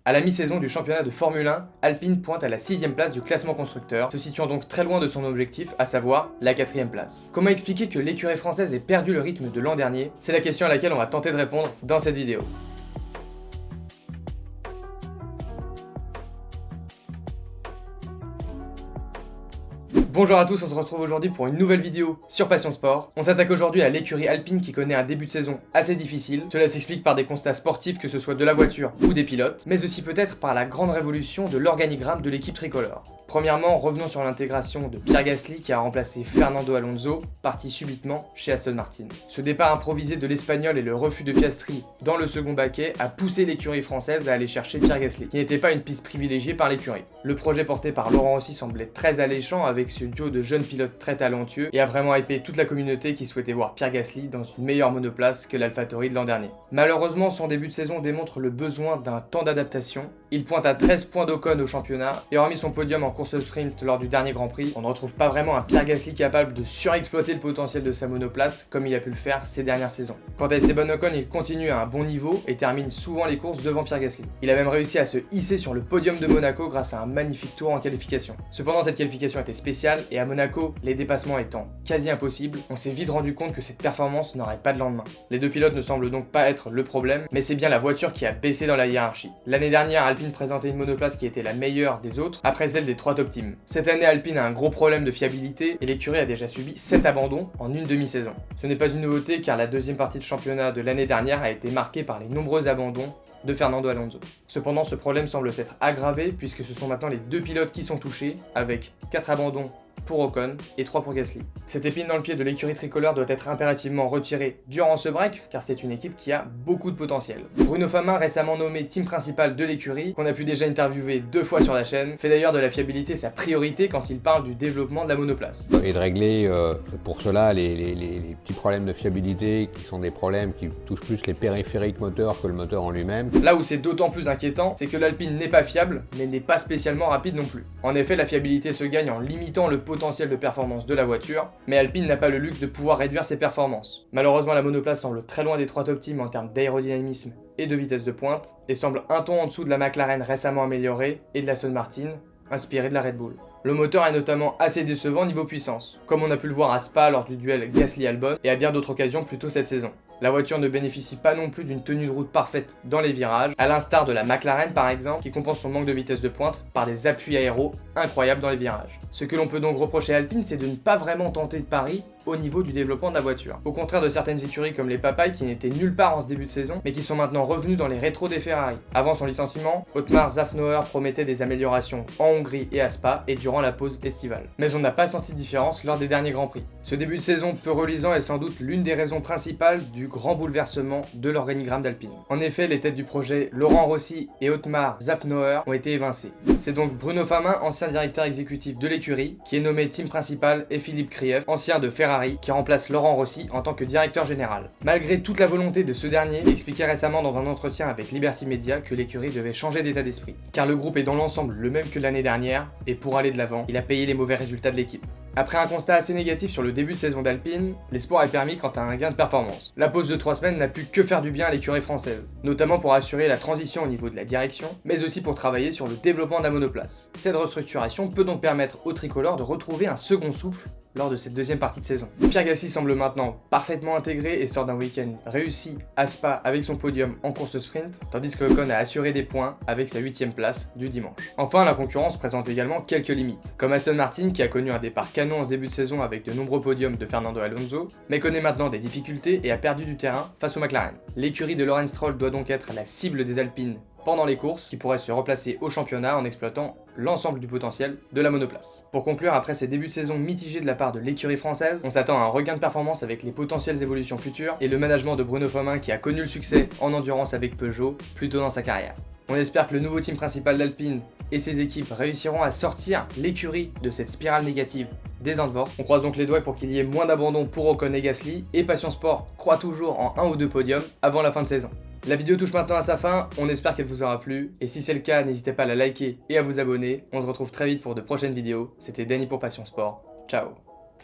À la mi-saison du championnat de Formule 1, Alpine pointe à la 6ème place du classement constructeur, se situant donc très loin de son objectif, à savoir la 4ème place. Comment expliquer que l'écurie française ait perdu le rythme de l'an dernier? C'est la question à laquelle on va tenter de répondre dans cette vidéo. Bonjour à tous, on se retrouve aujourd'hui pour une nouvelle vidéo sur Passion Sport. On s'attaque aujourd'hui à l'écurie Alpine qui connaît un début de saison assez difficile. Cela s'explique par des constats sportifs, que ce soit de la voiture ou des pilotes, mais aussi peut-être par la grande révolution de l'organigramme de l'équipe tricolore. Premièrement, revenons sur l'intégration de Pierre Gasly qui a remplacé Fernando Alonso, parti subitement chez Aston Martin. Ce départ improvisé de l'Espagnol et le refus de Piastri dans le second baquet a poussé l'écurie française à aller chercher Pierre Gasly, qui n'était pas une piste privilégiée par l'écurie. Le projet porté par Laurent Rossi semblait très alléchant avec ce duo de jeunes pilotes très talentueux et a vraiment hypé toute la communauté qui souhaitait voir Pierre Gasly dans une meilleure monoplace que l'AlphaTauri de l'an dernier. Malheureusement, son début de saison démontre le besoin d'un temps d'adaptation. Il pointe à 13 points d'Ocon au championnat et hormis son podium en course sprint lors du dernier Grand Prix, on ne retrouve pas vraiment un Pierre Gasly capable de surexploiter le potentiel de sa monoplace comme il a pu le faire ces dernières saisons. Quant à Esteban Ocon, il continue à un bon niveau et termine souvent les courses devant Pierre Gasly. Il a même réussi à se hisser sur le podium de Monaco grâce à un magnifique tour en qualification. Cependant, cette qualification était spéciale et à Monaco, les dépassements étant quasi impossibles, on s'est vite rendu compte que cette performance n'aurait pas de lendemain. Les deux pilotes ne semblent donc pas être le problème, mais c'est bien la voiture qui a baissé dans la hiérarchie. L'année dernière, Alpine présentait une monoplace qui était la meilleure des autres, après celle des trois top teams. Cette année, Alpine a un gros problème de fiabilité et l'écurie a déjà subi 7 abandons en une demi-saison. Ce n'est pas une nouveauté car la deuxième partie de championnat de l'année dernière a été marquée par les nombreux abandons de Fernando Alonso. Cependant, ce problème semble s'être aggravé puisque ce sont maintenant les deux pilotes qui sont touchés, avec 4 abandons pour Ocon et 3 pour Gasly. Cette épine dans le pied de l'écurie tricolore doit être impérativement retirée durant ce break car c'est une équipe qui a beaucoup de potentiel. Bruno Famin, récemment nommé team principal de l'écurie, qu'on a pu déjà interviewer 2 fois sur la chaîne, fait d'ailleurs de la fiabilité sa priorité quand il parle du développement de la monoplace. Et de régler pour cela les petits problèmes de fiabilité qui sont des problèmes qui touchent plus les périphériques moteurs que le moteur en lui-même. Là où c'est d'autant plus inquiétant, c'est que l'Alpine n'est pas fiable mais n'est pas spécialement rapide non plus. En effet, la fiabilité se gagne en limitant le potentiel de performance de la voiture, mais Alpine n'a pas le luxe de pouvoir réduire ses performances. Malheureusement, la monoplace semble très loin des 3 top teams en termes d'aérodynamisme et de vitesse de pointe, et semble un ton en dessous de la McLaren récemment améliorée et de la Aston Martin, inspirée de la Red Bull. Le moteur est notamment assez décevant niveau puissance, comme on a pu le voir à Spa lors du duel Gasly-Albon et à bien d'autres occasions plus tôt cette saison. La voiture ne bénéficie pas non plus d'une tenue de route parfaite dans les virages, à l'instar de la McLaren par exemple, qui compense son manque de vitesse de pointe par des appuis aéros incroyables dans les virages. Ce que l'on peut donc reprocher à Alpine, c'est de ne pas vraiment tenter de pari au niveau du développement de la voiture. Au contraire de certaines écuries comme les Papayes qui n'étaient nulle part en ce début de saison, mais qui sont maintenant revenus dans les rétros des Ferrari. Avant son licenciement, Otmar Szafnauer promettait des améliorations en Hongrie et à Spa et durant la pause estivale. Mais on n'a pas senti de différence lors des derniers Grands Prix. Ce début de saison peu reluisant est sans doute l'une des raisons principales du grand bouleversement de l'organigramme d'Alpine. En effet, les têtes du projet Laurent Rossi et Otmar Szafnauer ont été évincées. C'est donc Bruno Famin, ancien directeur exécutif de l'écurie, qui est nommé team principal, et Philippe Krief, ancien de Ferrari, qui remplace Laurent Rossi en tant que directeur général. Malgré toute la volonté de ce dernier, il expliquait récemment dans un entretien avec Liberty Media que l'écurie devait changer d'état d'esprit, car le groupe est dans l'ensemble le même que l'année dernière, et pour aller de l'avant, il a payé les mauvais résultats de l'équipe. Après un constat assez négatif sur le début de saison d'Alpine, l'espoir est permis quant à un gain de performance. La pause de 3 semaines n'a pu que faire du bien à l'écurie française, notamment pour assurer la transition au niveau de la direction, mais aussi pour travailler sur le développement de la monoplace. Cette restructuration peut donc permettre aux tricolores de retrouver un second souffle lors de cette deuxième partie de saison. Pierre Gasly semble maintenant parfaitement intégré et sort d'un week-end réussi à Spa avec son podium en course sprint, tandis que Ocon a assuré des points avec sa 8ème place du dimanche. Enfin, la concurrence présente également quelques limites, comme Aston Martin qui a connu un départ canon en ce début de saison avec de nombreux podiums de Fernando Alonso, mais connaît maintenant des difficultés et a perdu du terrain face au McLaren. L'écurie de Lawrence Stroll doit donc être la cible des Alpines pendant les courses, qui pourrait se replacer au championnat en exploitant l'ensemble du potentiel de la monoplace. Pour conclure, après ce début de saison mitigé de la part de l'écurie française, on s'attend à un regain de performance avec les potentielles évolutions futures et le management de Bruno Famin qui a connu le succès en endurance avec Peugeot plus tôt dans sa carrière. On espère que le nouveau team principal d'Alpine et ses équipes réussiront à sortir l'écurie de cette spirale négative des Zandvoort. On croise donc les doigts pour qu'il y ait moins d'abandon pour Ocon et Gasly, et Passion Sport croit toujours en 1 ou 2 podiums avant la fin de saison. La vidéo touche maintenant à sa fin, on espère qu'elle vous aura plu, et si c'est le cas, n'hésitez pas à la liker et à vous abonner. On se retrouve très vite pour de prochaines vidéos. C'était Danny pour Passion Sport, ciao.